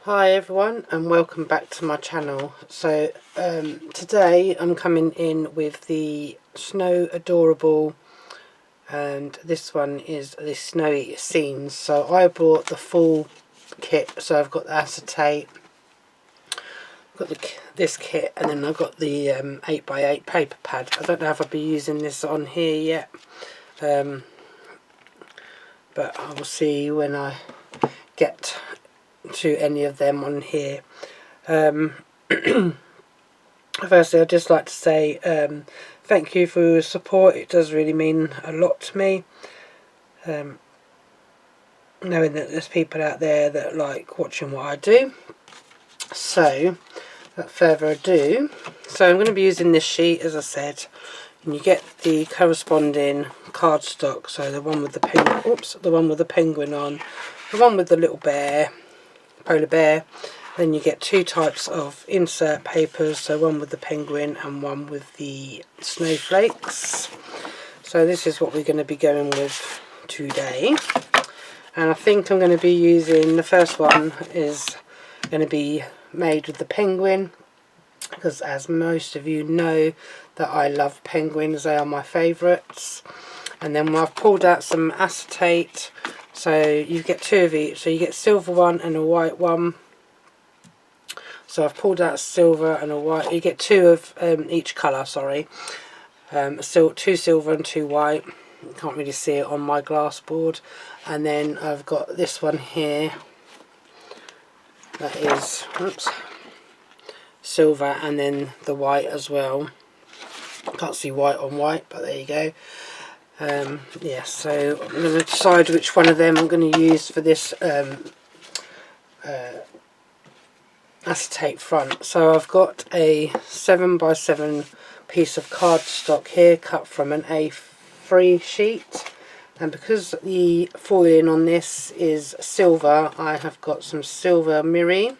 Hi everyone and welcome back to my channel. So today I'm coming in with the Snow Adorable, and this one is the Snowy Scenes. So I bought the full kit, so I've got the acetate, got this kit, and then I've got the 8x8 paper pad. I don't know if I'll be using this on here yet, but I will see when I get to any of them on here. Firstly, I'd just like to say thank you for your support. It does really mean a lot to me, knowing that there's people out there that like watching what I do. So without further ado, so I'm going to be using this sheet, as I said, and you get the corresponding cardstock. So the one with the penguin on, the one with the little bear, polar bear. Then you get two types of insert papers, so one with the penguin and one with the snowflakes. So this is what we're going to be going with today. And I think I'm going to be using, the first one is going to be made with the penguin, because as most of you know that I love penguins, they are my favourites. And then I've pulled out some acetate, so you get two of each, so you get silver one and a white one. So I've pulled out a silver and a white. You get two of each colour, sorry. Two silver and two white. You can't really see it on my glass board. And then I've got this one here. That is silver and then the white as well. Can't see white on white, but there you go. Yeah, so I'm going to decide which one of them I'm going to use for this acetate front. So I've got a 7x7 piece of cardstock here, cut from an A3 sheet, and because the foiling on this is silver, I have got some silver mirri.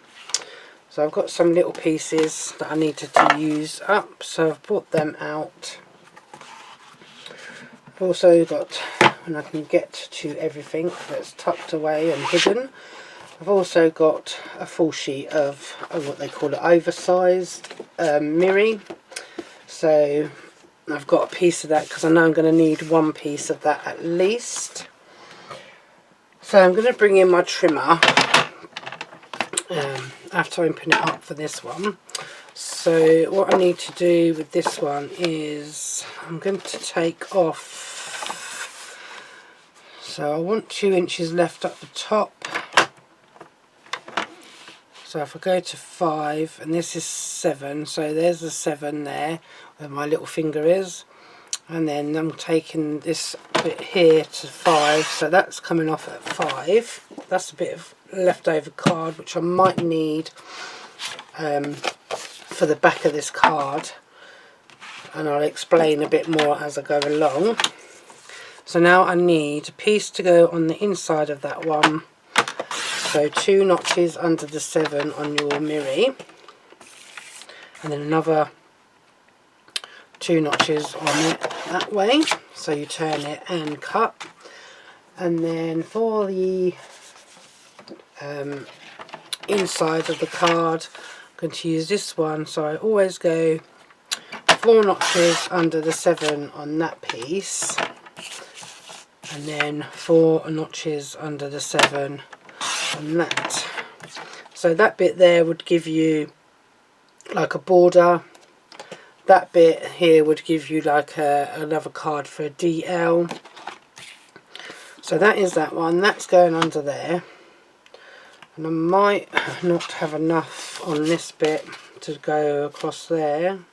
So I've got some little pieces that I needed to use up, so I've brought them out. I've also got, when I can get to everything that's tucked away and hidden, I've also got a full sheet of what they call it, oversized mirri. So I've got a piece of that because I know I'm going to need one piece of that at least. So I'm going to bring in my trimmer after opening it up for this one. So what I need to do with this one is I'm going to take off, so I want 2 inches left at the top. So if I go to 5, and this is 7, so there's the 7 there where my little finger is, and then I'm taking this bit here to 5, so that's coming off at 5. That's a bit of leftover card which I might need for the back of this card, and I'll explain a bit more as I go along. So now I need a piece to go on the inside of that one. So 2 notches under the 7 on your mirri, and then another 2 notches on it that way, so you turn it and cut. And then for the inside of the card, I'm going to use this one, so I always go 4 notches under the 7 on that piece, and then 4 notches under the 7 on that. So that bit there would give you like a border. That bit here would give you like another card for a DL. So that is that one. That's going under there. And I might not have enough on this bit to go across there.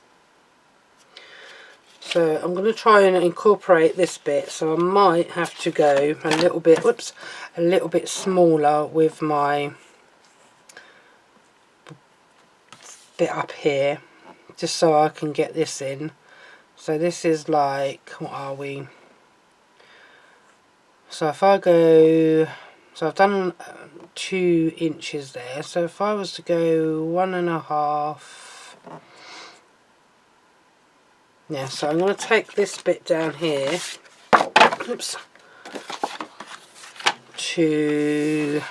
So I'm going to try and incorporate this bit, so I might have to go a little bit, a little bit smaller with my bit up here, just so I can get this in. So this is like, what are we? So if I go, so I've done 2 inches there, so if I was to go 1.5, yeah, so I'm going to take this bit down here, to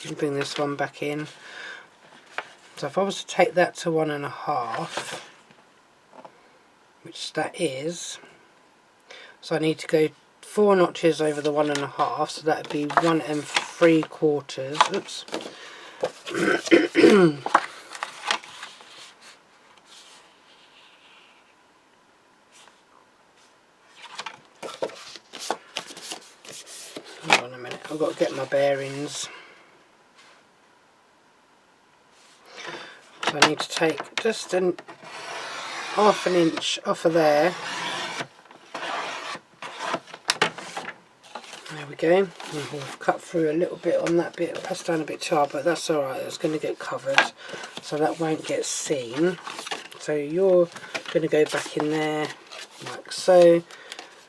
and bring this one back in. So if I was to take that to 1.5, which that is, so I need to go 4 notches over the 1.5, so that would be 1 3/4. Oops. Hold on a minute, I've got to get my bearings. So I need to take just an half an inch off of there. There we go. We've cut through a little bit on that bit, pressed down a bit too hard, but that's alright, it's going to get covered, so that won't get seen. So you're going to go back in there like so,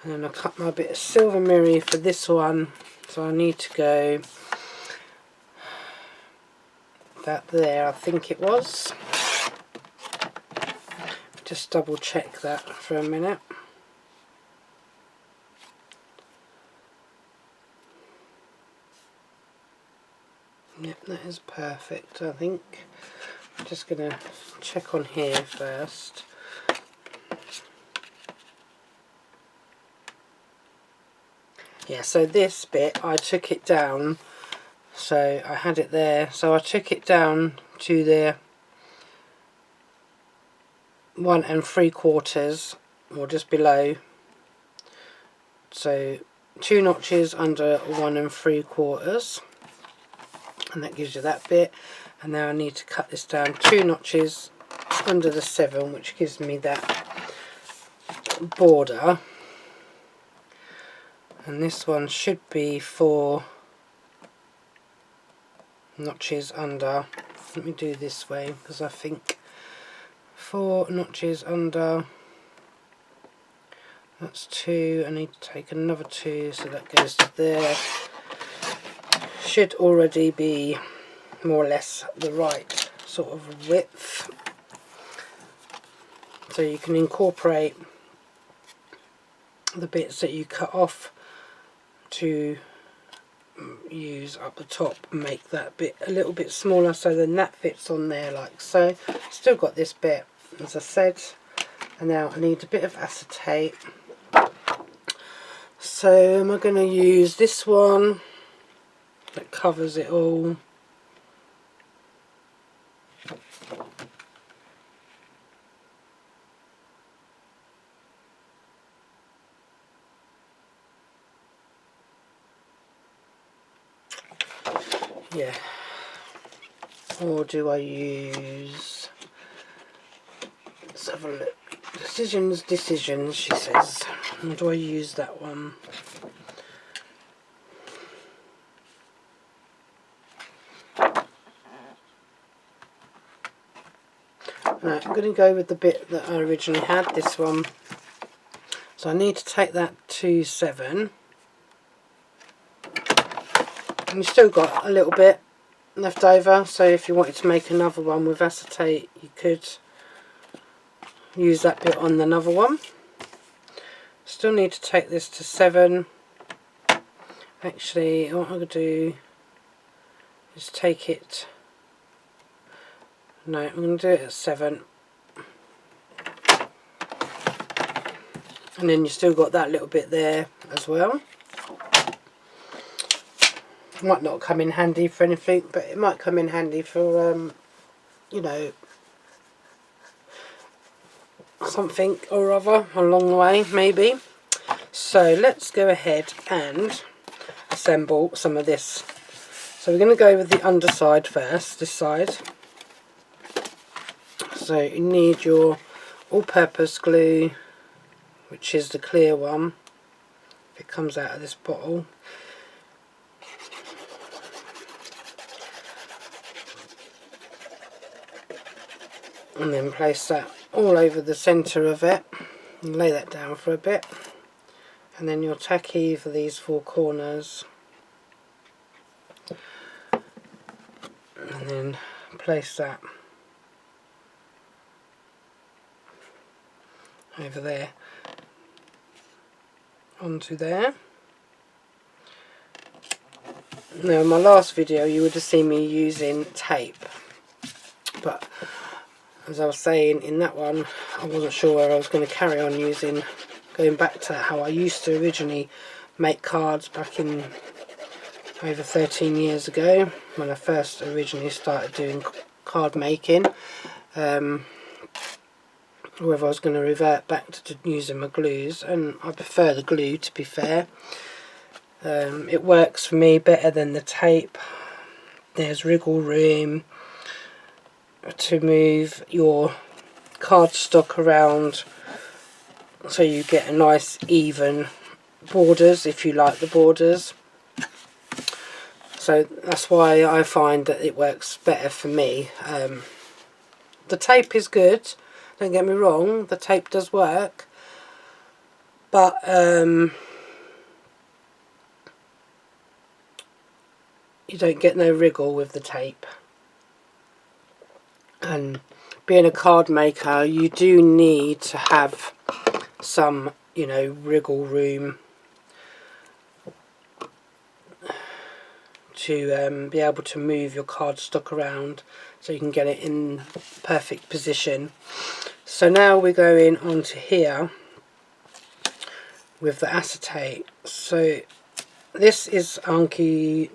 and then I'll cut my bit of silver mirror for this one, so I need to go about there, I think it was. Just double check that for a minute. Yep, that is perfect, I think. I'm just going to check on here first. Yeah, so this bit, I took it down, so I had it there, so I took it down to the 1 3/4, or just below. So 2 notches under 1 3/4. And that gives you that bit, and now I need to cut this down 2 notches under the 7, which gives me that border, and this one should be 4 notches under. Let me do this way, because I think 4 notches under, that's 2, I need to take another 2, so that goes to there. Should already be more or less the right sort of width, so you can incorporate the bits that you cut off to use up the top and make that bit a little bit smaller, so then that fits on there like so. Still got this bit, as I said, and now I need a bit of acetate. So am I going to use this one that covers it all? Yeah. Or do I use... Let's have a look. Decisions, she says. Or do I use that one? No, I'm going to go with the bit that I originally had, this one. So I need to take that to 7. And you've still got a little bit left over, so if you wanted to make another one with acetate, you could use that bit on another one. Still need to take this to 7. Actually, what I'm going to do is take it... No, I'm going to do it at 7. And then you've still got that little bit there as well. Might not come in handy for anything, but it might come in handy for, you know, something or other along the way, maybe. So let's go ahead and assemble some of this. So we're going to go with the underside first, this side. So you need your all-purpose glue, which is the clear one. It comes out of this bottle. And then place that all over the centre of it and lay that down for a bit, and then you'll tack either these 4 corners and then place that over there onto there, Now in my last video you would have seen me using tape, but as I was saying in that one, I wasn't sure whether I was going to carry on going back to how I used to originally make cards back in over 13 years ago when I first originally started doing card making, or whether I was going to revert back to using my glues, and I prefer the glue, to be fair. It works for me better than the tape. There's wriggle room to move your cardstock around so you get a nice even borders if you like the borders. So that's why I find that it works better for me. The tape is good, don't get me wrong, the tape does work, but you don't get no wriggle with the tape. And being a card maker, you do need to have some, you know, wriggle room to be able to move your cardstock around so you can get it in perfect position. So now we're going on to here with the acetate. So this is Hunkydory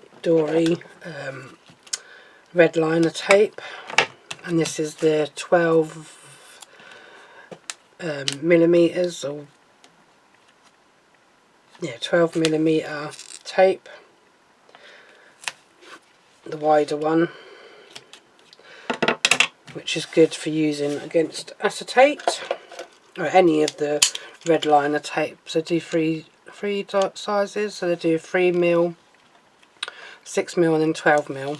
red liner tape, and this is the 12 millimeters, or 12 millimeter tape, the wider one, which is good for using against acetate or any of the red liner tapes. They do three sizes, so they do 3mm, 6mm and then 12mm,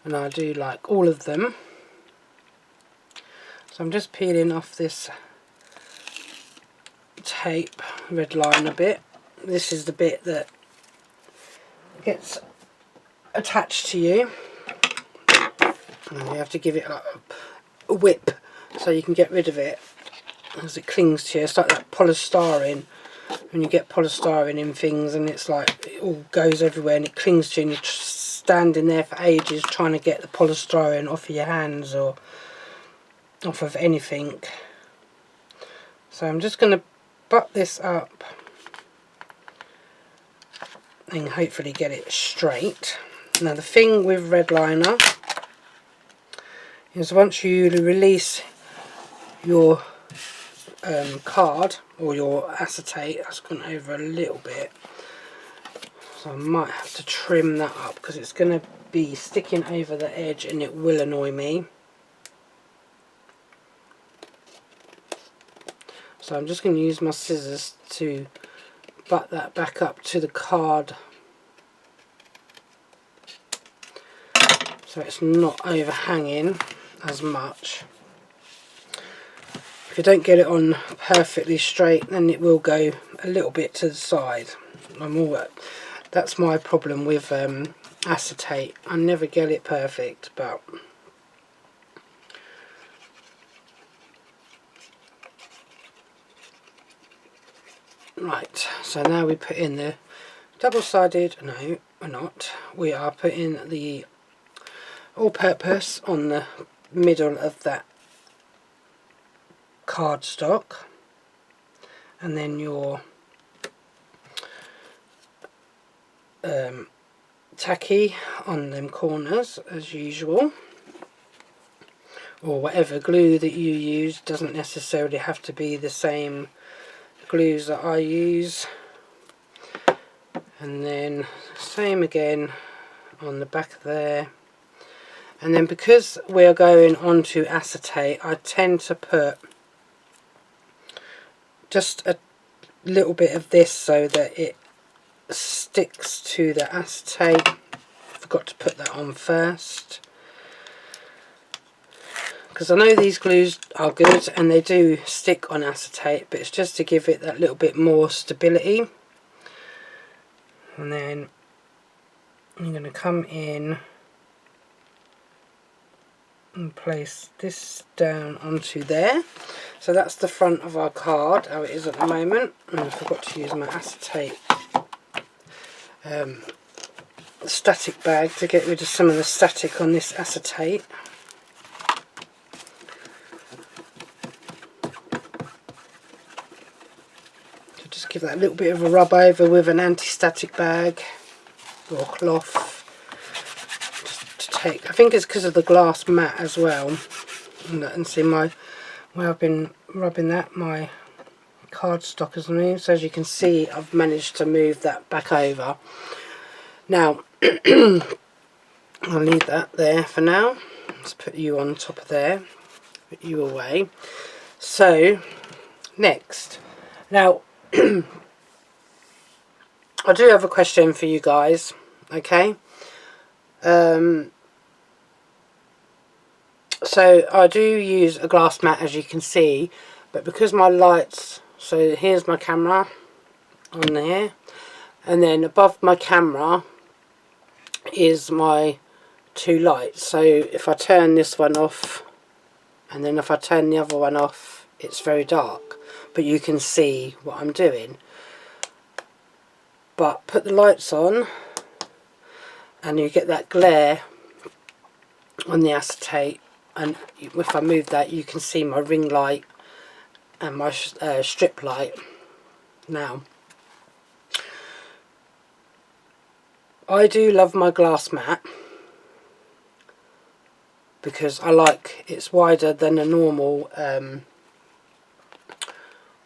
and I do like all of them. So I'm just peeling off this tape red liner bit. This is the bit that gets attached to you, and you have to give it like a whip so you can get rid of it, as it clings to you. It's like that polystyrene, when you get polystyrene in things and it's like it all goes everywhere and it clings to you, and you're standing there for ages trying to get the polystyrene off of your hands or off of anything. So I'm just going to butt this up and hopefully get it straight. Now the thing with red liner is once you release your card or your acetate, that's gone over a little bit, so I might have to trim that up because it's going to be sticking over the edge and it will annoy me. So I'm just going to use my scissors to butt that back up to the card so it's not overhanging as much. If you don't get it on perfectly straight, then it will go a little bit to the side. That's my problem with acetate. I never get it perfect, but right, so now we put in the double-sided, no we're not, we are putting the all-purpose on the middle of that cardstock, and then your tacky on them corners as usual, or whatever glue that you use. Doesn't necessarily have to be the same glues that I use. And then same again on the back there. And then because we're going on to acetate, I tend to put just a little bit of this so that it sticks to the acetate. Forgot to put that on first, because I know these glues are good and they do stick on acetate, but it's just to give it that little bit more stability. And then I'm going to come in and place this down onto there. So that's the front of our card, how it is at the moment. And I forgot to use my acetate the static bag to get rid of some of the static on this acetate. So just give that a little bit of a rub over with an anti-static bag or cloth. Just to take, I think it's because of the glass mat as well. And see where I've been rubbing that, my cardstock has moved. So as you can see, I've managed to move that back over. Now I'll leave that there for now. Let's put you on top of there, put you away. So next, now I do have a question for you guys, okay? So I do use a glass mat, as you can see, but because my lights, so here's my camera on there, and then above my camera is my two lights. So if I turn this one off and then if I turn the other one off, it's very dark, but you can see what I'm doing. But put the lights on and you get that glare on the acetate, and if I move that, you can see my ring light and my strip light. Now I do love my glass mat because I like it's wider than a normal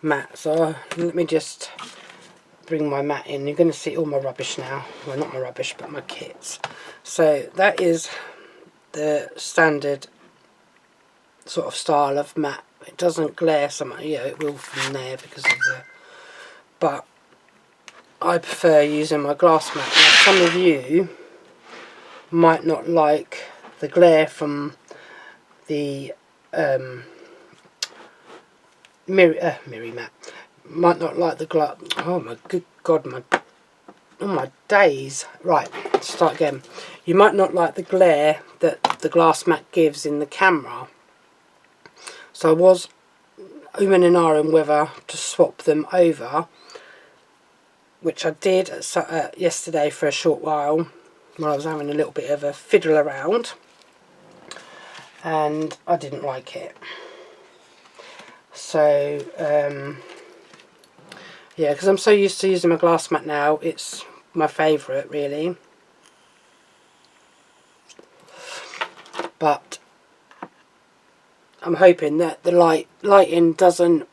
mat. So let me just bring my mat in. You're going to see all my rubbish now. Well, not my rubbish, but my kits. So that is the standard sort of style of mat. It doesn't glare so much, yeah, it will from there because of the, but I prefer using my glass mat. Now, some of you might not like the glare from the mirror mat. Might not like the glare. Oh my good God, oh my days. Right, let's start again. You might not like the glare that the glass mat gives in the camera. So I was umming and ahhing whether to swap them over, which I did yesterday for a short while when I was having a little bit of a fiddle around, and I didn't like it. So yeah, because I'm so used to using my glass mat now, it's my favourite really. But I'm hoping that the lighting doesn't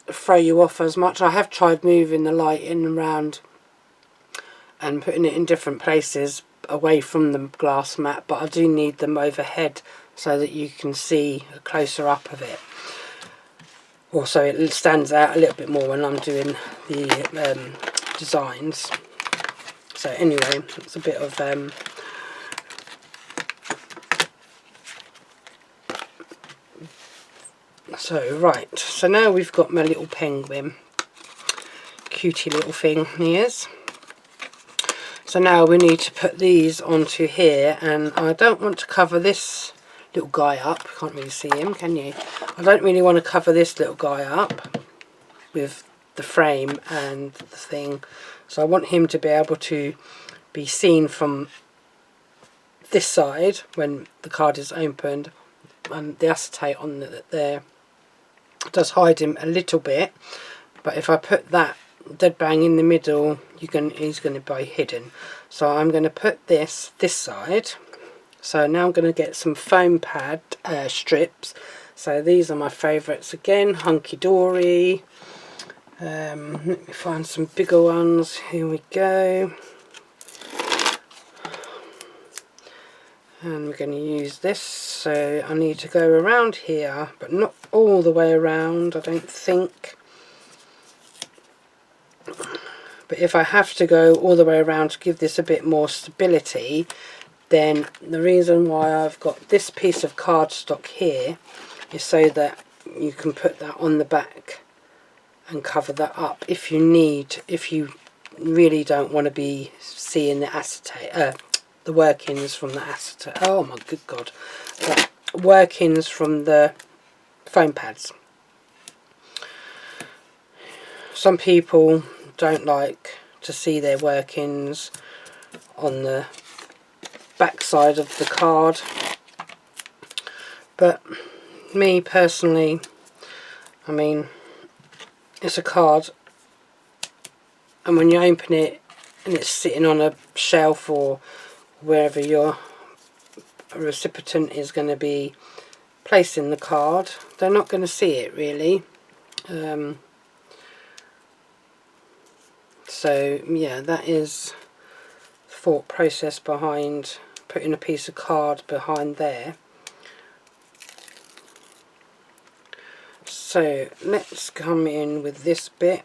throw you off as much. I have tried moving the lighting around and putting it in different places away from the glass mat, but I do need them overhead so that you can see a closer up of it. Also, it stands out a little bit more when I'm doing the designs. So anyway, it's a bit of so right, so now we've got my little penguin, cutie little thing he is. So now we need to put these onto here, and I don't want to cover this little guy up. Can't really see him, can you? I don't really want to cover this little guy up with the frame and the thing, so I want him to be able to be seen from this side when the card is opened, and the acetate on there does hide him a little bit, but if I put that dead bang in the middle, he's going to be hidden. So I'm going to put this side. So now I'm going to get some foam pad strips. So these are my favourites again, Hunkydory. Let me find some bigger ones. Here we go. And we're going to use this, so I need to go around here, but not all the way around, I don't think. But if I have to go all the way around to give this a bit more stability, then the reason why I've got this piece of cardstock here is so that you can put that on the back and cover that up if you need, if you really don't want to be seeing the acetate, the workings from the acetate. Oh my good God, the workings from the foam pads. Some people don't like to see their workings on the back side of the card. But me personally, I mean, it's a card, and when you open it and it's sitting on a shelf or wherever your recipient is going to be placing the card, they're not going to see it really. So yeah, that is the thought process behind putting a piece of card behind there. So let's come in with this bit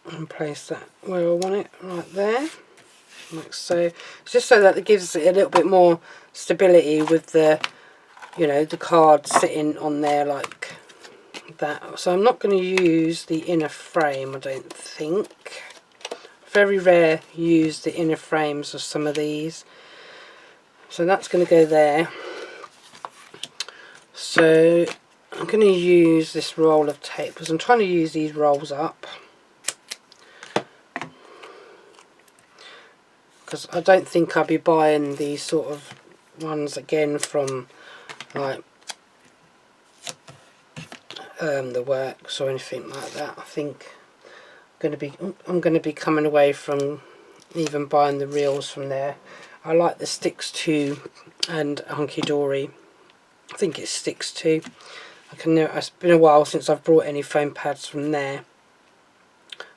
and place that where I want it, right there, like so. It's just so that it gives it a little bit more stability with the, you know, the card sitting on there like that. So I'm not going to use the inner frame, I don't think. Very rare use the inner frames of some of these. So that's going to go there. So I'm going to use this roll of tape because I'm trying to use these rolls up, because I don't think I'll be buying these sort of ones again from like the Works or anything like that. I think I'm going to be coming away from even buying the reels from there. I like the Sticks 2 and Hunkydory. I think it's Sticks 2. It's been a while since I've brought any foam pads from there,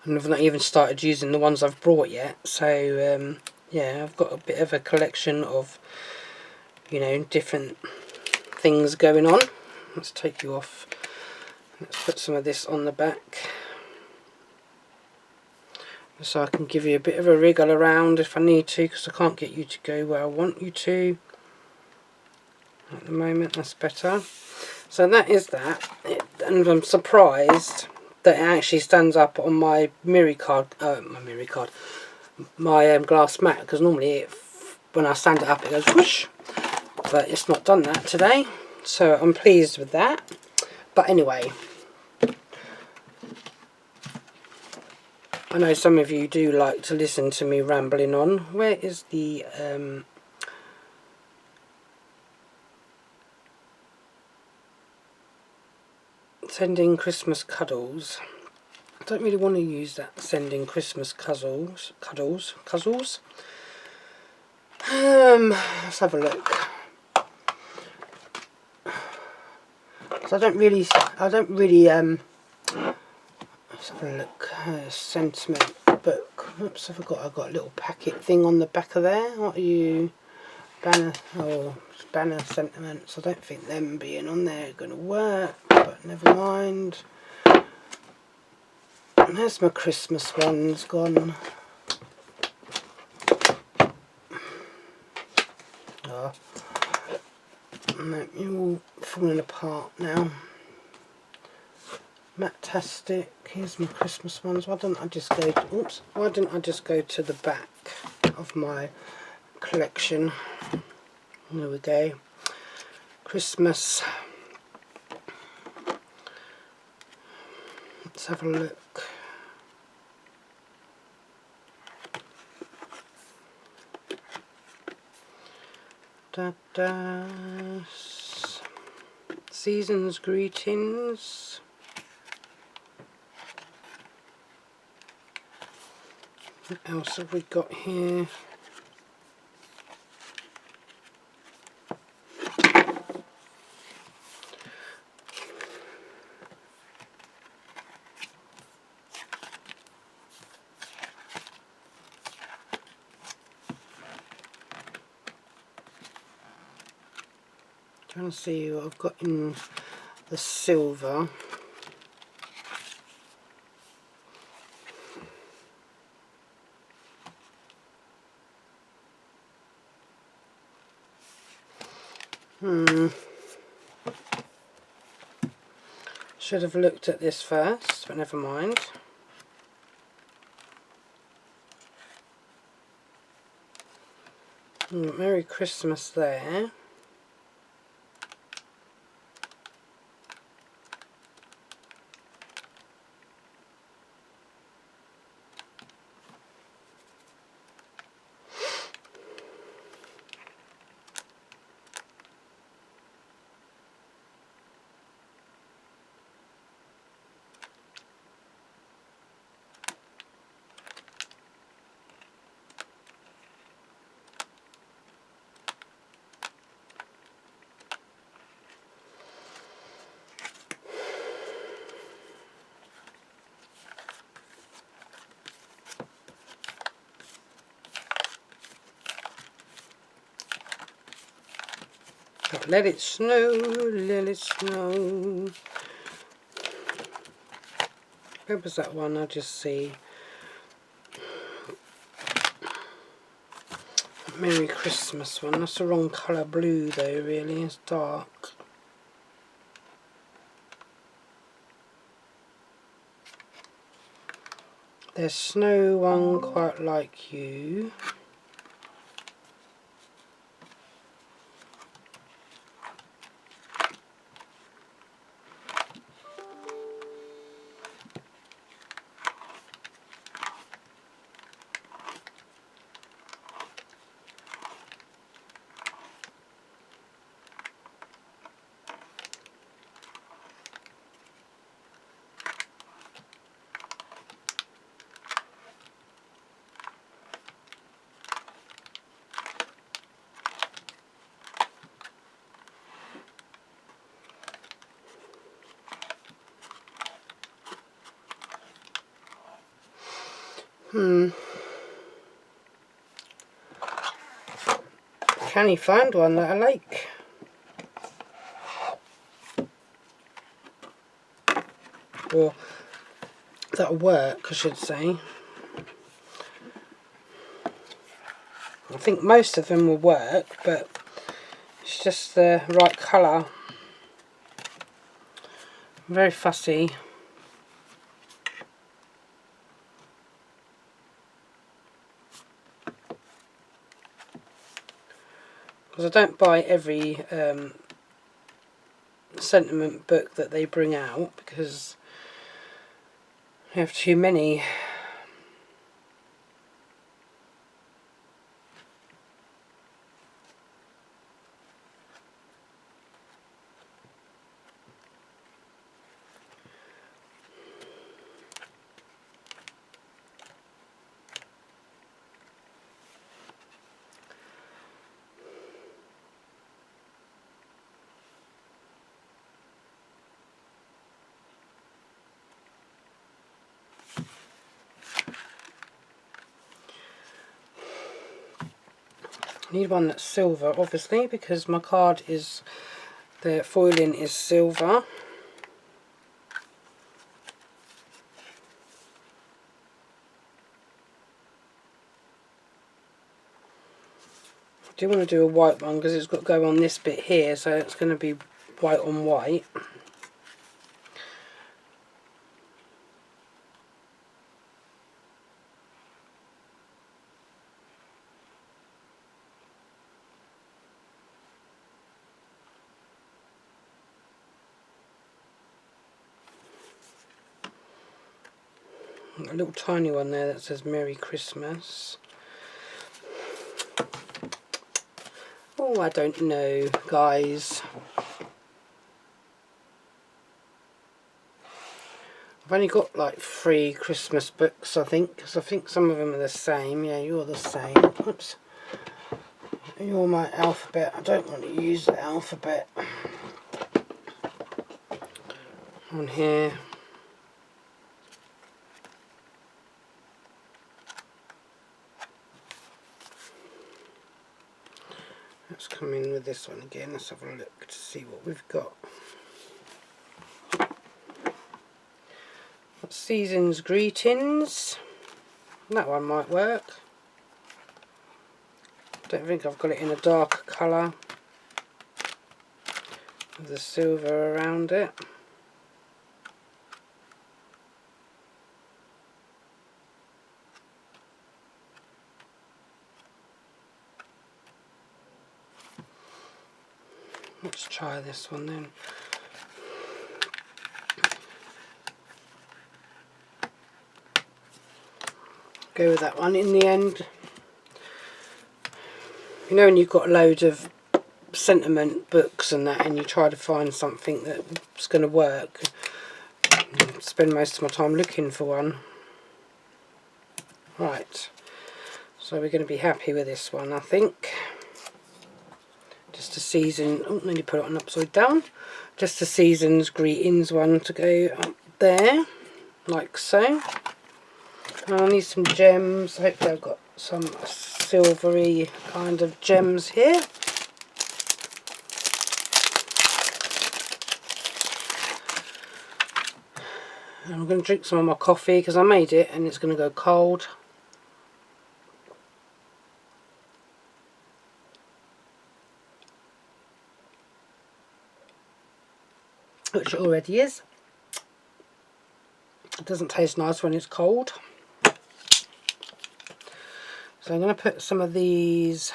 and I've not even started using the ones I've brought yet. So yeah, I've got a bit of a collection of, you know, different things going on. Let's take you off. Let's put some of this on the back, so I can give you a bit of a wriggle around if I need to, because I can't get you to go where I want you to at the moment. That's better. So that is that, and I'm surprised that it actually stands up on my my glass mat, because normally when I stand it up it goes whoosh, but it's not done that today, so I'm pleased with that. But anyway, I know some of you do like to listen to me rambling on. Where is the Sending Christmas Cuddles? I don't really want to use that Sending Christmas Cuddles. Let's have a look. So I don't really let's have a look. Sentiment book. Oops, I forgot I've got a little packet thing on the back of there. What are you? Banner sentiments. I don't think them being on there are going to work, but never mind. There's my Christmas ones gone. Oh, no, you're all falling apart now. Matastic. Here's my Christmas ones. Why didn't I just go to the back of my collection? There we go. Christmas. Let's have a look. Season's greetings. What else have we got here? Trying to see what I've got in the silver. Should have looked at this first, but never mind. Merry Christmas there. Let it snow, let it snow. Where was that one? I'll just see. Merry Christmas one. That's the wrong colour blue though, really. It's dark. There's Snow One Quite Like You. Can you find one that I like? Or that'll work, I should say. I think most of them will work, but it's just the right colour. I'm very fussy. Because I don't buy every sentiment book that they bring out, because I have too many. I need one that's silver, obviously, because my card is, the foiling is silver. I do want to do a white one because it's got to go on this bit here, so it's going to be white on white. A little tiny one there that says Merry Christmas. Oh, I don't know, guys. I've only got like 3 Christmas books, I think, because I think some of them are the same. Yeah, you're the same. Oops. You're my alphabet. I don't want to use the alphabet on here. Let's come in with this one again. Let's have a look to see what we've got. Season's Greetings. That one might work. Don't think I've got it in a darker colour with the silver around it. Let's try this one then. Go with that one in the end. You know when you've got loads of sentiment books and that, and you try to find something that's going to work, I spend most of my time looking for one. Right, so we're going to be happy with this one, I think. Just a season, oh, nearly put it on upside down. Just a Season's Greetings one to go up there, like so. And I need some gems. Hopefully I've got some silvery kind of gems here. And I'm going to drink some of my coffee because I made it and it's going to go cold. Which it already is. It doesn't taste nice when it's cold. So I'm going to put some of these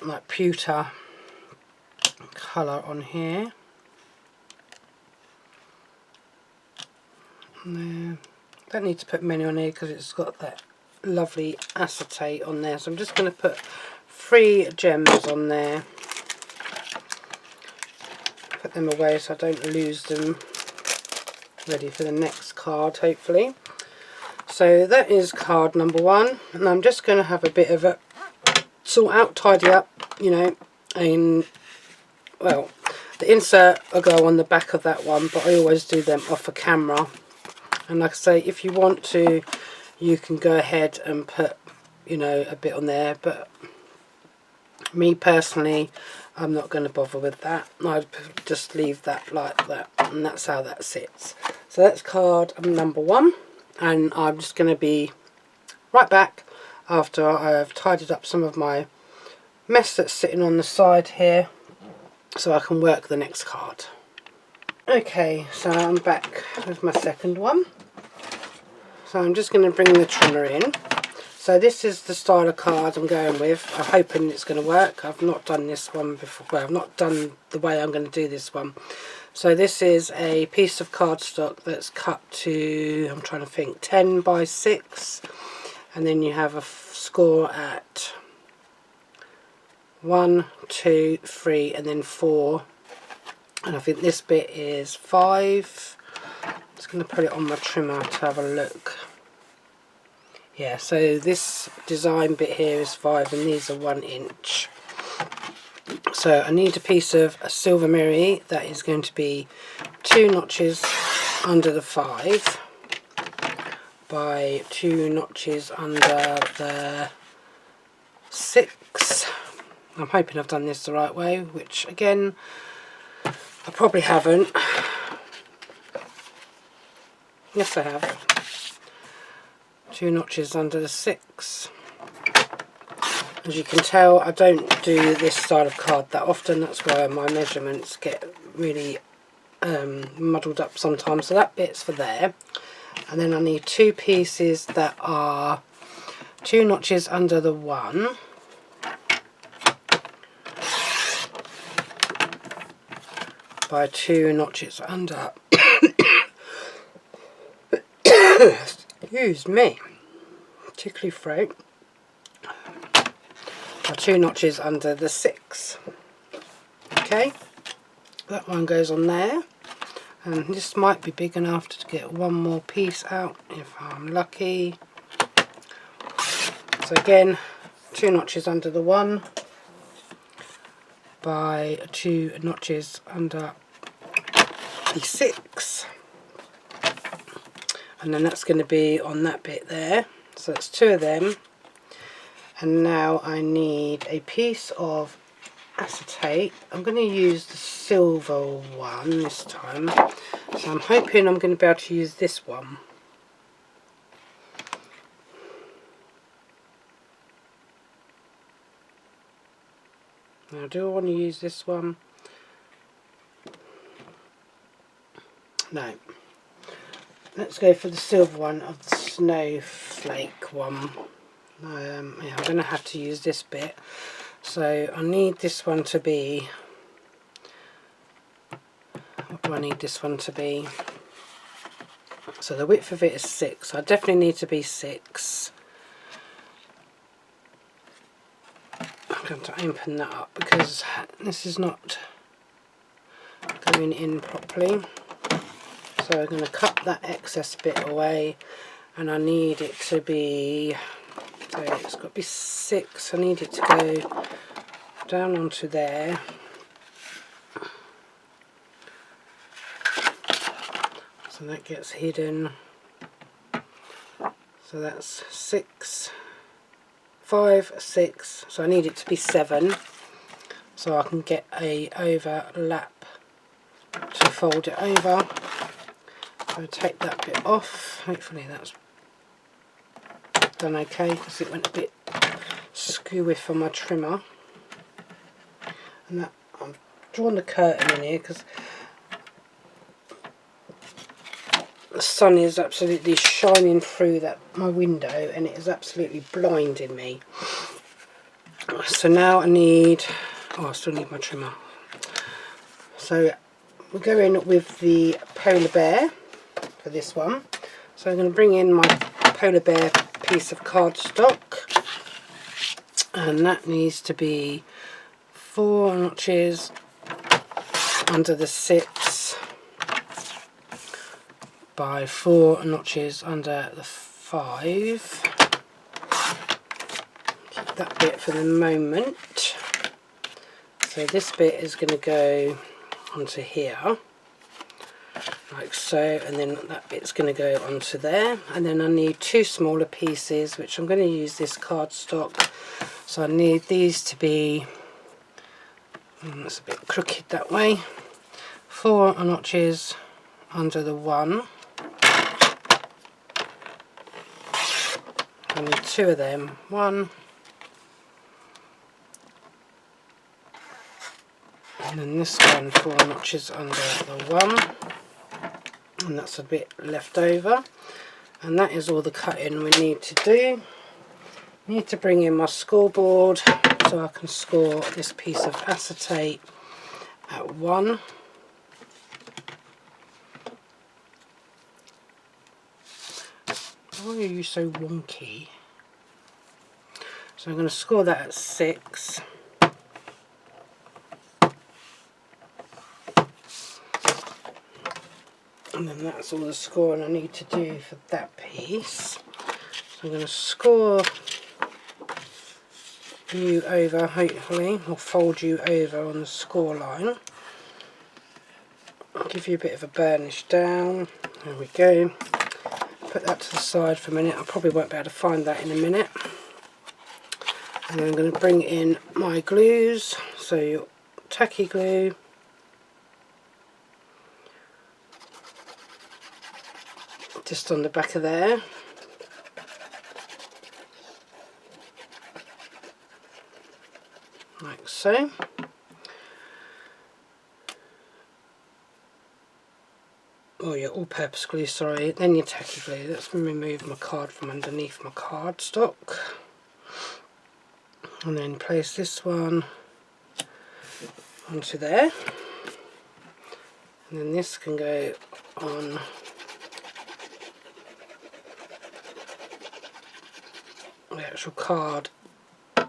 like pewter colour on here. And don't need to put many on here because it's got that lovely acetate on there. So I'm just going to put 3 gems on there. Put them away so I don't lose them. Ready for the next card, hopefully. So that is card number 1, and I'm just going to have a bit of a sort out, tidy up, you know, and well, the insert will go on the back of that one, but I always do them off a camera. And like I say, if you want to, you can go ahead and put, you know, a bit on there, but me personally, I'm not going to bother with that. I'd just leave that like that, and that's how that sits. So that's card number 1, and I'm just going to be right back after I've tidied up some of my mess that's sitting on the side here, so I can work the next card. Okay, so I'm back with my second one. So I'm just going to bring the trimmer in. So this is the style of card I'm going with. I'm hoping it's going to work. I've not done this one before. Well, I've not done the way I'm going to do this one. So this is a piece of cardstock that's cut to, I'm trying to think, 10 by 6. And then you have a score at 1, 2, 3 and then 4. And I think this bit is 5. I'm just going to put it on my trimmer to have a look. Yeah, so this design bit here is 5 and these are 1 inch. So I need a piece of a silver mirror that is going to be 2 notches under the 5 by 2 notches under the 6. I'm hoping I've done this the right way, which again I probably haven't. Yes, I have. 2 notches under the 6. As you can tell, I don't do this style of card that often. That's why my measurements get really muddled up sometimes. So that bit's for there. And then I need 2 pieces that are 2 notches under the 1. By 2 notches under. Excuse me. Tickly throat. By 2 notches under the 6. Okay. That one goes on there. And this might be big enough to get one more piece out if I'm lucky. So again, 2 notches under the 1 by 2 notches under the 6. And then that's going to be on that bit there. So that's 2 of them. And now I need a piece of acetate. I'm going to use the silver one this time. So I'm hoping I'm going to be able to use this one. Now, do I want to use this one? No. Let's go for the silver one of the snowflake one. Yeah, I'm going to have to use this bit. So I need this one to be... What do I need this one to be? So the width of it is 6. I definitely need to be 6. I'm going to open that up because this is not going in properly. So I'm going to cut that excess bit away, and I need it to be, so it's got to be 6. I need it to go down onto there. So that gets hidden. So that's 6, 5, 6. So I need it to be 7, so I can get a overlap to fold it over. So take that bit off. Hopefully that's done okay, because it went a bit skewy for my trimmer. And that, I've drawn the curtain in here because the sun is absolutely shining through my window, and it is absolutely blinding me. So now I need, I still need my trimmer. So we're going with the polar bear for this one. So I'm going to bring in my polar bear piece of cardstock, and that needs to be 4 notches under the 6 by 4 notches under the 5. Keep that bit for the moment. So this bit is going to go onto here, like so, and then that bit's going to go onto there. And then I need 2 smaller pieces, which I'm going to use this cardstock. So I need these to be, that's a bit crooked that way, 4 notches under the 1. I need 2 of them, 1, and then this one 4 notches under the 1, and that's a bit left over. And that is all the cutting we need to do. I need to bring in my scoreboard so I can score this piece of acetate at 1. Why are you so wonky? So I'm going to score that at 6. And then that's all the scoring I need to do for that piece. So I'm going to score you over, hopefully, or fold you over on the score line. I'll give you a bit of a burnish down. There we go. Put that to the side for a minute. I probably won't be able to find that in a minute. And then I'm going to bring in my glues. So your tacky glue, just on the back of there. Like so. Oh, your all-purpose glue, sorry. Then your tacky glue. Let's remove my card from underneath my cardstock. And then place this one onto there. And then this can go on the actual card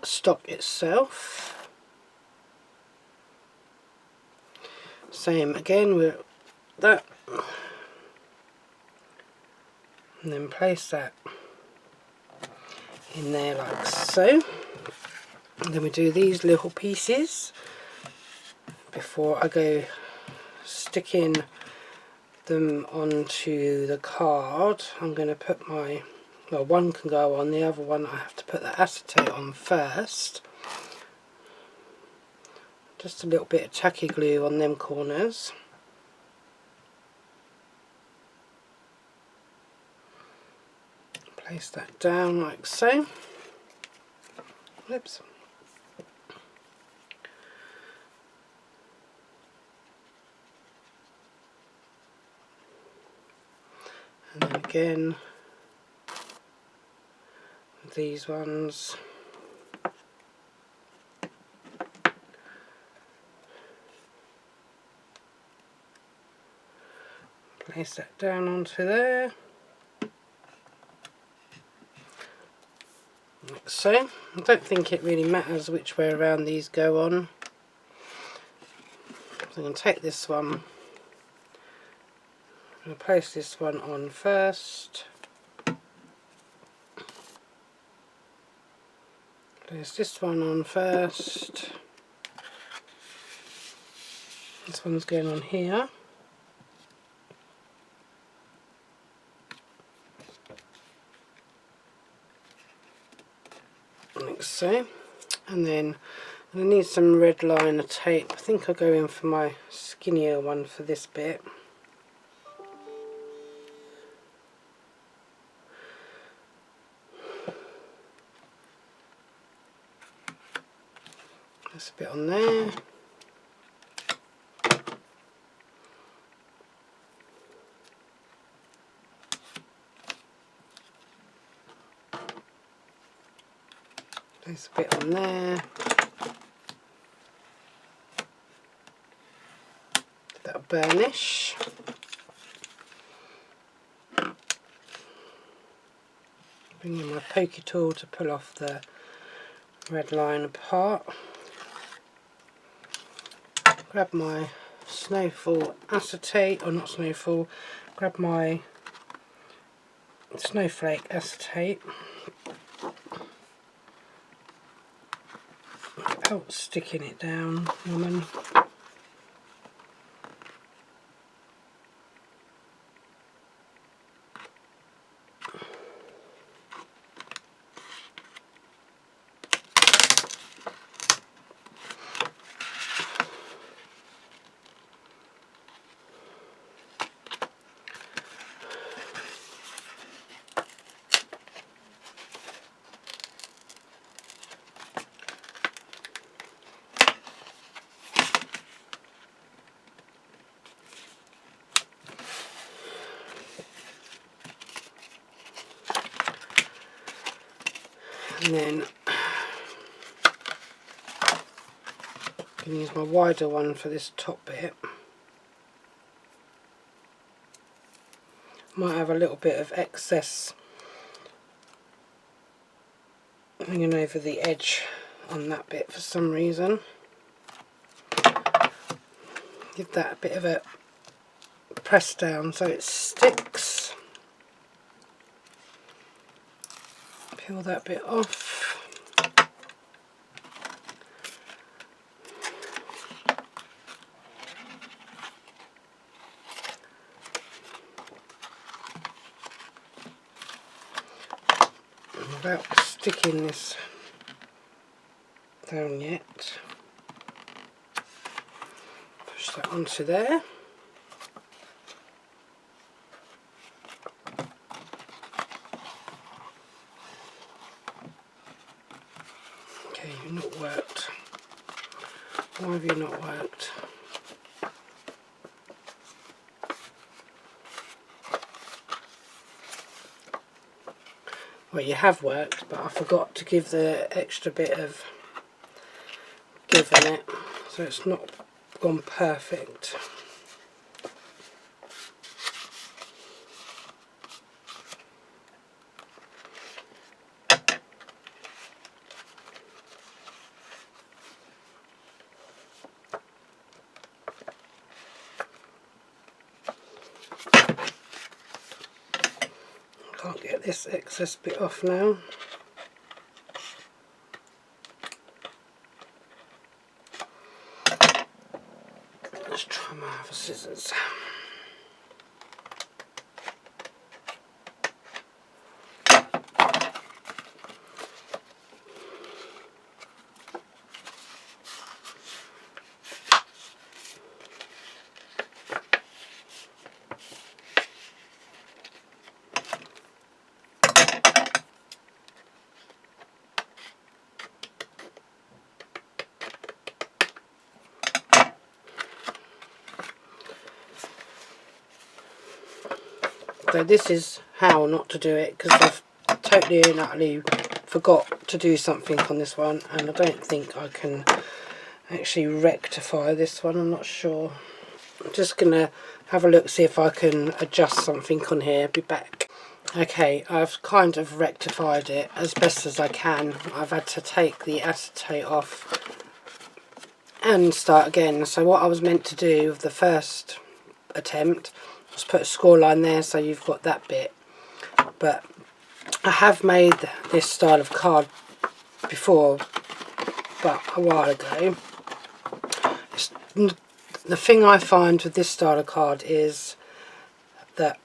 stock itself. Same again with that. And then place that in there like so. And then we do these little pieces before I go sticking them onto the card. I'm going to put my, well, one can go on, the other one I have to put the acetate on first. Just a little bit of tacky glue on them corners. Place that down like so. Oops. And then again with these ones. Place that down onto there. Like so. I don't think it really matters which way around these go on. So I'm going to take this one. I'm going to place this one on first. Place this one on first. This one's going on here. Like so. And then And I need some red liner tape. I think I'll go in for my skinnier one for this bit. That's a bit on there. There's a bit on there. That'll burnish. Bring in my pokey tool to pull off the red line apart. Grab my snowfall acetate, or not snowfall, grab my snowflake acetate. Oh, sticking it down, woman. And then I can use my wider one for this top bit. Might have a little bit of excess hanging over the edge on that bit for some reason. Give that a bit of a press down so it sticks. Peel that bit off. And without sticking this down yet, push that onto there. Okay, you've not worked. Why have you not worked? Well, you have worked, but I forgot to give the extra bit of give in it, so it's not gone perfect. Can't get this excess bit off now. Let's try my other scissors. So this is how not to do it, because I've totally and utterly forgot to do something on this one, and I don't think I can actually rectify this one. I'm not sure. I'm just going to have a look, see if I can adjust something on here. Be back. Okay, I've kind of rectified it as best as I can. I've had to take the acetate off and start again. So what I was meant to do with the first attempt was put a score line there, so you've got that bit. But I have made this style of card before, but a while ago. The thing I find with this style of card is that,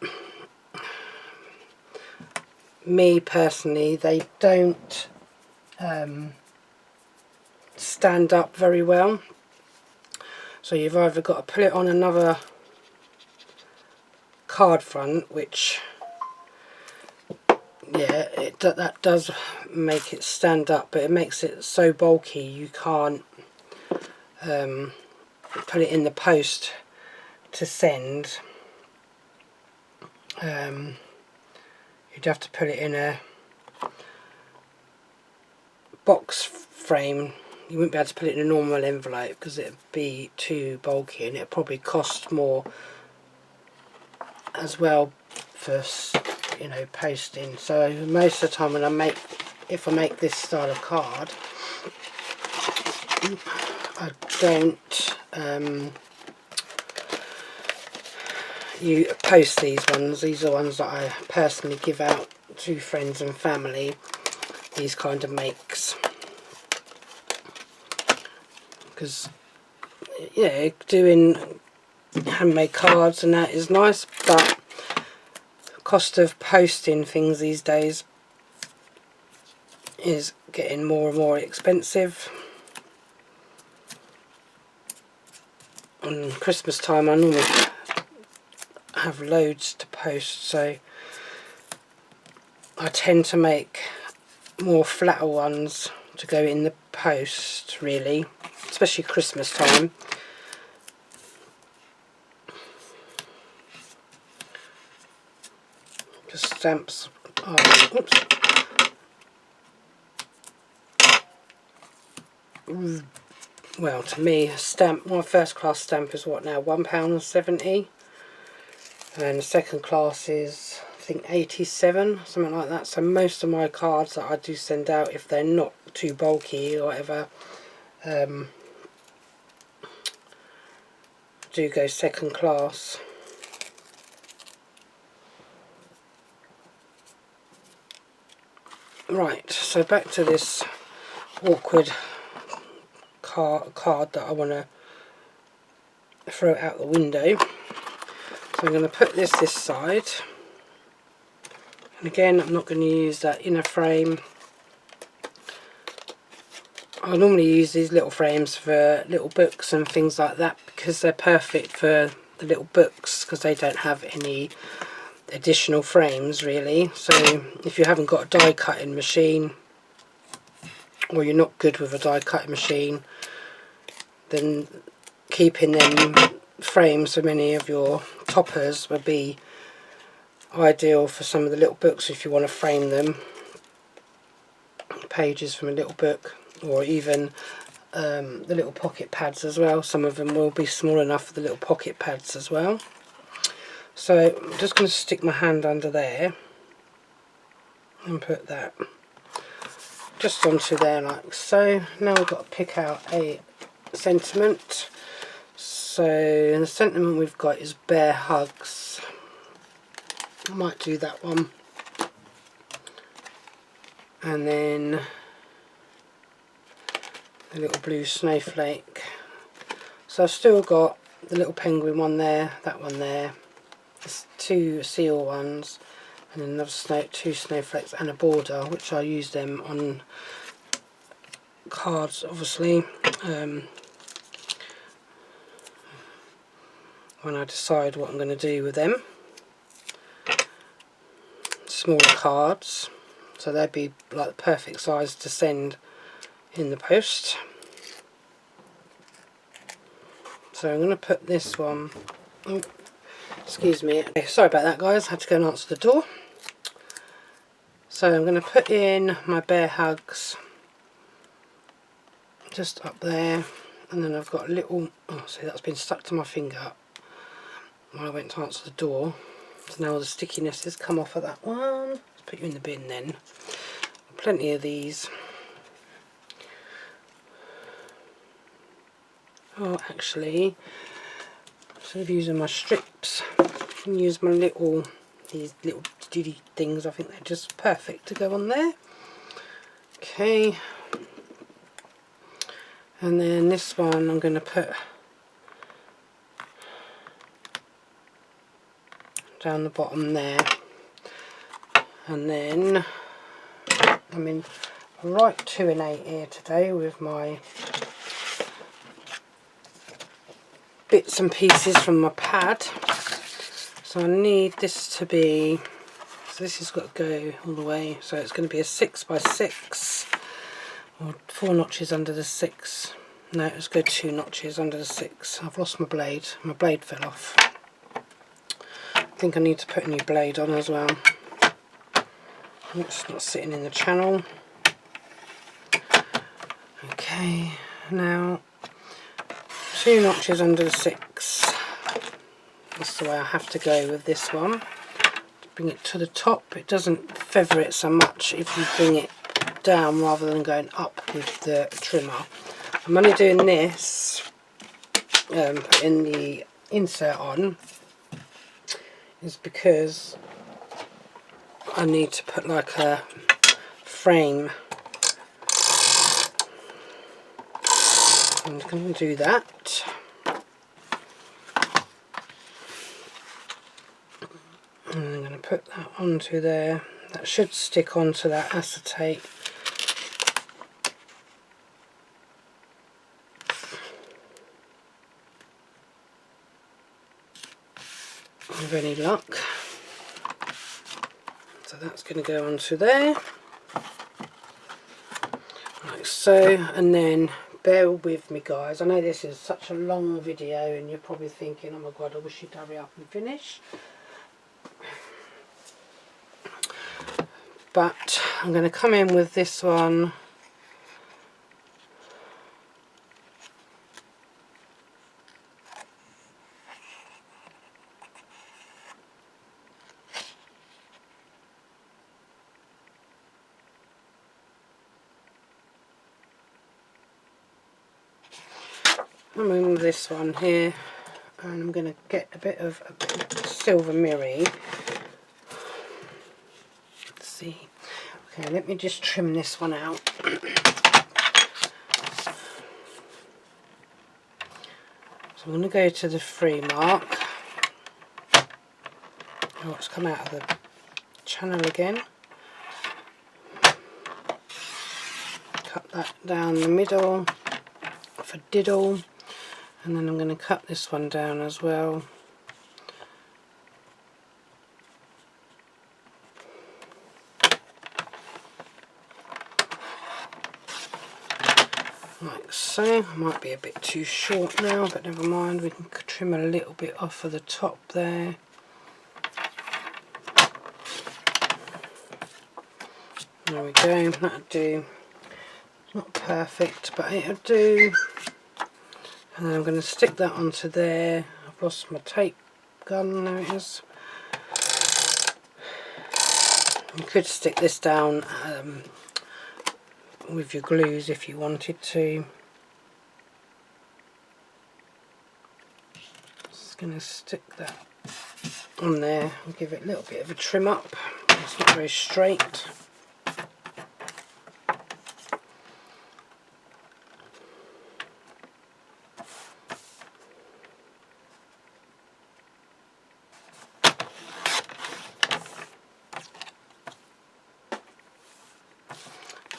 me personally, they don't stand up very well. So you've either got to put it on another card front, which, yeah, that does make it stand up, but it makes it so bulky you can't put it in the post to send. You'd have to put it in a box frame. You wouldn't be able to put it in a normal envelope because it'd be too bulky, and it'd probably cost more as well for, you know, posting. So most of the time when if I make this style of card, I don't you post these ones. These are ones that I personally give out to friends and family, these kind of makes, because, yeah, doing handmade cards and that is nice, but the cost of posting things these days is getting more and more expensive. And Christmas time I normally have loads to post, so I tend to make more flatter ones to go in the post, really, especially Christmas time. Just stamps. Oh, oops. Well, to me, a stamp, my first class stamp is what now, £1.70, and the second class is, I think, 87, something like that. So most of my cards that I do send out, if they're not too bulky or whatever, do go second class. Right, so back to this awkward card that I want to throw out the window. So I'm going to put this side, and again I'm not going to use that inner frame. I normally use these little frames for little books and things like that because they're perfect for the little books, because they don't have any additional frames really. So if you haven't got a die cutting machine, or you're not good with a die cutting machine, then keeping them frames for many of your toppers would be ideal for some of the little books if you want to frame them, pages from a little book, or even the little pocket pads as well. Some of them will be small enough for the little pocket pads as well. So I'm just going to stick my hand under there and put that just onto there like so. Now we've got to pick out a sentiment. So the sentiment we've got is bear hugs. I might do that one. And then the little blue snowflake. So I've still got the little penguin one there, that one there, there's two seal ones, and then another two snowflakes and a border, which I use them on cards obviously when I decide what I'm going to do with them. Smaller cards, so they'd be like the perfect size to send in the post. So I'm going to put this one, oh, excuse me, sorry about that guys, I had to go and answer the door. So I'm going to put in my bear hugs just up there, and then I've got a little, oh see, that's been stuck to my finger when I went to answer the door, so now all the stickiness has come off of that one. Let's put you in the bin then. Plenty of these. Oh, actually, instead of using my strips, I can use my these little duty things. I think they're just perfect to go on there. Okay, and then this one I'm going to put down the bottom there, and then right 2 in 8 here today with my bits and pieces from my pad. So I need this to be, so this has got to go all the way, so it's going to be a 6 by 6 or 4 notches under the 6. No, let's go 2 notches under the 6. I've lost my blade fell off. I think I need to put a new blade on as well. It's not sitting in the channel. Okay, now 2 notches under the 6. That's the way I have to go with this one. Bring it to the top. It doesn't feather it so much if you bring it down rather than going up with the trimmer. I'm only doing this, putting the insert on, is because I need to put like a frame. I'm going to do that. And I'm going to put that onto there. That should stick onto that acetate. With any luck. So that's going to go onto there. Like so. And then bear with me guys. I know this is such a long video and you're probably thinking, oh my god, I wish you'd hurry up and finish. But I'm going to come in with this one. I'm in with this one here, and I'm going to get a bit of silver mirror. Let's see. Okay, let me just trim this one out. So I'm going to go to the 3 mark. Oh, it's come out of the channel again. Cut that down the middle for diddle. And then I'm going to cut this one down as well. Like so. Might be a bit too short now, but never mind. We can trim a little bit off of the top there. There we go. That'll do. Not perfect, but it'll do. And then I'm going to stick that onto there. I've lost my tape gun, there it is. You could stick this down with your glues if you wanted to. Just going to stick that on there and give it a little bit of a trim up. It's not very straight.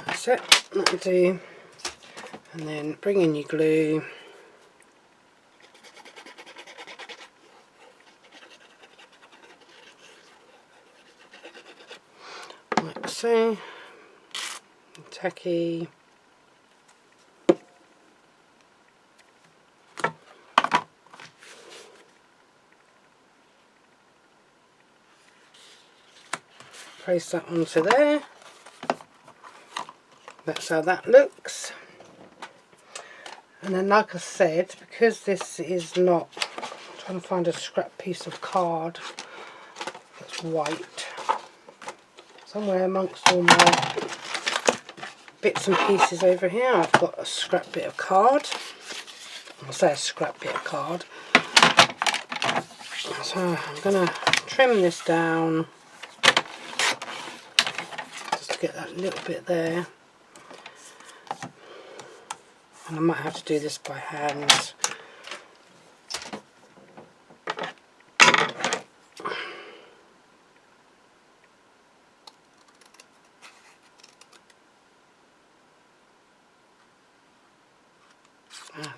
That's it, that'll do. And then bring in your glue. Like so. Tacky. Place that onto there. That's how that looks. And then like I said, because this is not, I'm trying to find a scrap piece of card that's white. Somewhere amongst all my bits and pieces over here I've got a scrap bit of card. I'll say a scrap bit of card. So I'm going to trim this down just to get that little bit there. And I might have to do this by hand.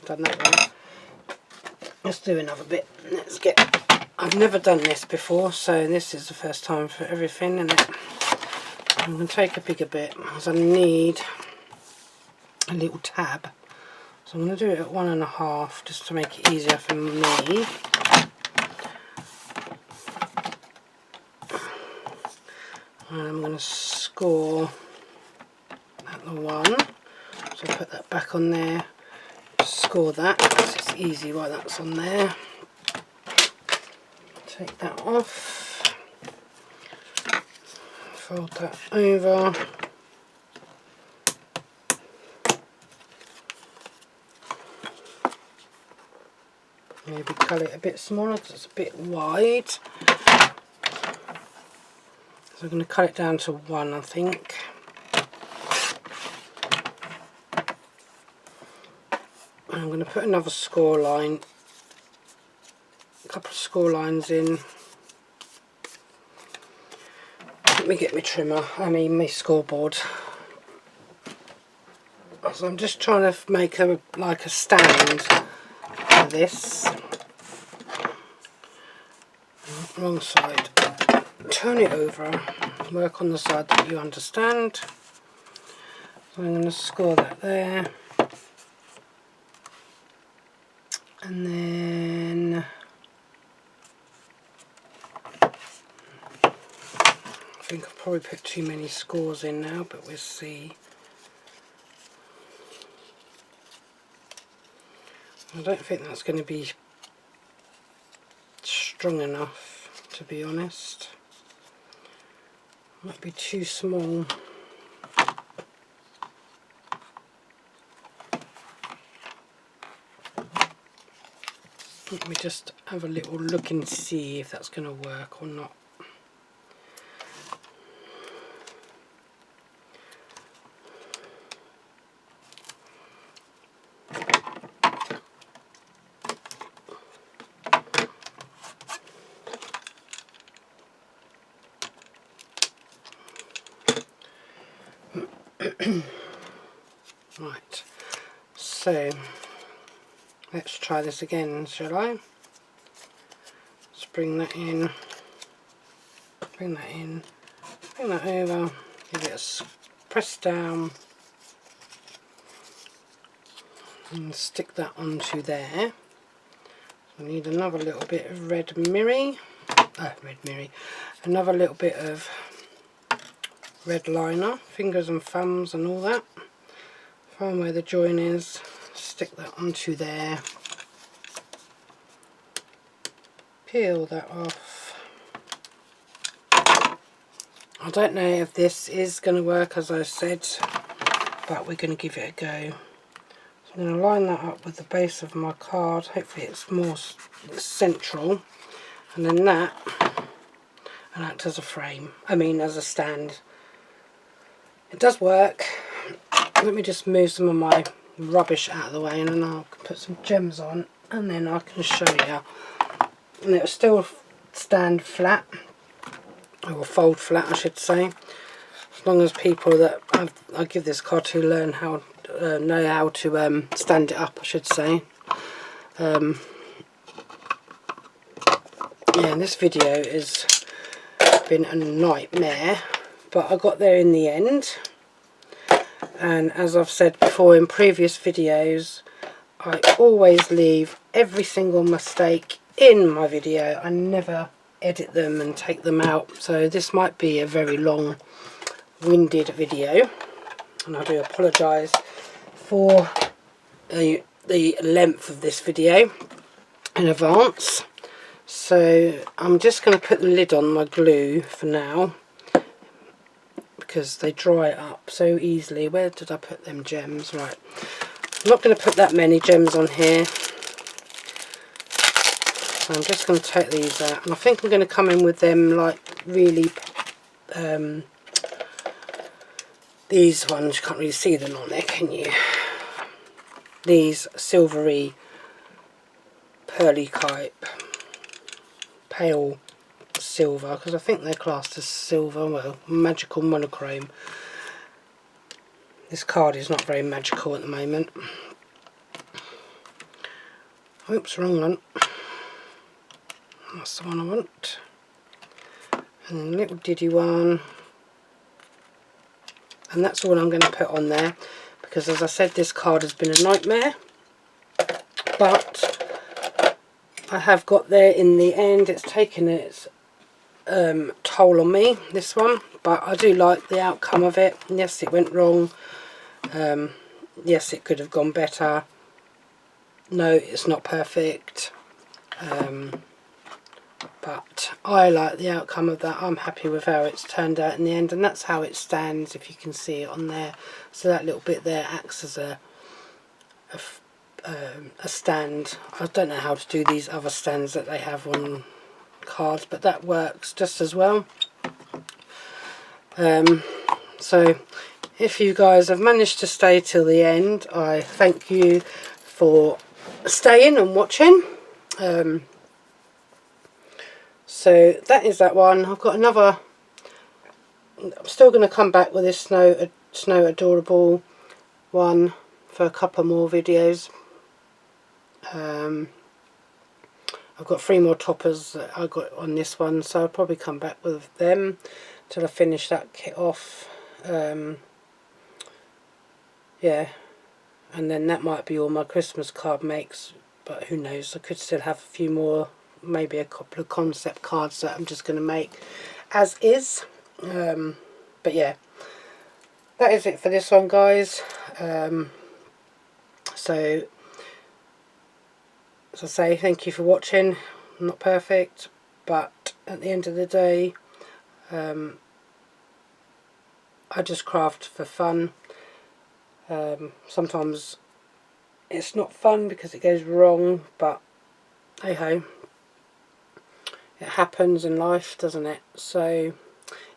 Done that one. Let's do another bit. I've never done this before, so this is the first time for everything, and I'm going to take a bigger bit because I need a little tab. So I'm going to do it at 1.5 just to make it easier for me. And I'm going to score at the 1. So I'll put that back on there. Score that because it's easy while that's on there. Take that off. Fold that over. Maybe cut it a bit smaller because it's a bit wide. So I'm going to cut it down to 1, I think. And I'm going to put another score line, a couple of score lines in. Let me get my trimmer, my scoreboard. So I'm just trying to make like a stand for this. Wrong side. Turn it over. Work on the side that you understand. So I'm going to score that there. And then I think I've probably put too many scores in now, but we'll see. I don't think that's going to be strong enough, to be honest. Might be too small. Let me just have a little look and see if that's going to work or not. Right, so let's try this again, shall I? Let's bring that in, bring that in, bring that over, give it a press down and stick that onto there. I need another little bit of red mirror, another little bit of red liner, fingers and thumbs and all that. Find where the join is, stick that onto there, peel that off. I don't know if this is going to work, as I said, but we're going to give it a go. So I'm going to line that up with the base of my card. Hopefully it's more central, and then that, and act as a frame, as a stand. It does work. Let me just move some of my rubbish out of the way, and then I'll put some gems on, and then I can show you. And it'll still stand flat, or fold flat I should say, as long as people that I give this card to learn how, know how to stand it up, I should say. Yeah, this video has been a nightmare, but I got there in the end. And as I've said before in previous videos, I always leave every single mistake in my video. I never edit them and take them out, so this might be a very long-winded video, and I do apologise for the length of this video in advance. So I'm just going to put the lid on my glue for now, because they dry up so easily. Where did I put them gems? Right, I'm not going to put that many gems on here, so I'm just going to take these out, and I think I'm going to come in with them like really these ones, you can't really see them on there, can you? These silvery pearly type, pale silver, because I think they're classed as silver, well, magical monochrome. This card is not very magical at the moment. Oops, wrong one. That's the one I want. And then a little diddy one. And that's all I'm going to put on there, because as I said, this card has been a nightmare. But I have got there in the end. It's taken its toll on me, this one. But I do like the outcome of it. Yes, it went wrong. Yes, it could have gone better. No, it's not perfect. But I like the outcome of that. I'm happy with how it's turned out in the end, and that's how it stands, if you can see it on there. So that little bit there acts as a stand. I don't know how to do these other stands that they have on cards, but that works just as well. So if you guys have managed to stay till the end, I thank you for staying and watching. So that is that one. I've got another. I'm still going to come back with this snow adorable one for a couple more videos. I've got 3 more toppers that I got on this one, so I'll probably come back with them till I finish that kit off. Yeah, and then that might be all my Christmas card makes, but who knows, I could still have a few more, maybe a couple of concept cards that I'm just going to make as is. But yeah, that is it for this one, guys. So as I say, thank you for watching. I'm not perfect, but at the end of the day, I just craft for fun. Sometimes it's not fun because it goes wrong, but hey ho, it happens in life, doesn't it? So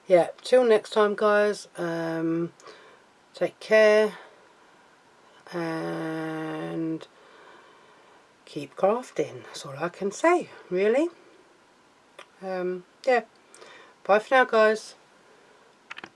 yeah, till next time, guys. Take care and keep crafting. That's all I can say, really. Yeah, bye for now, guys.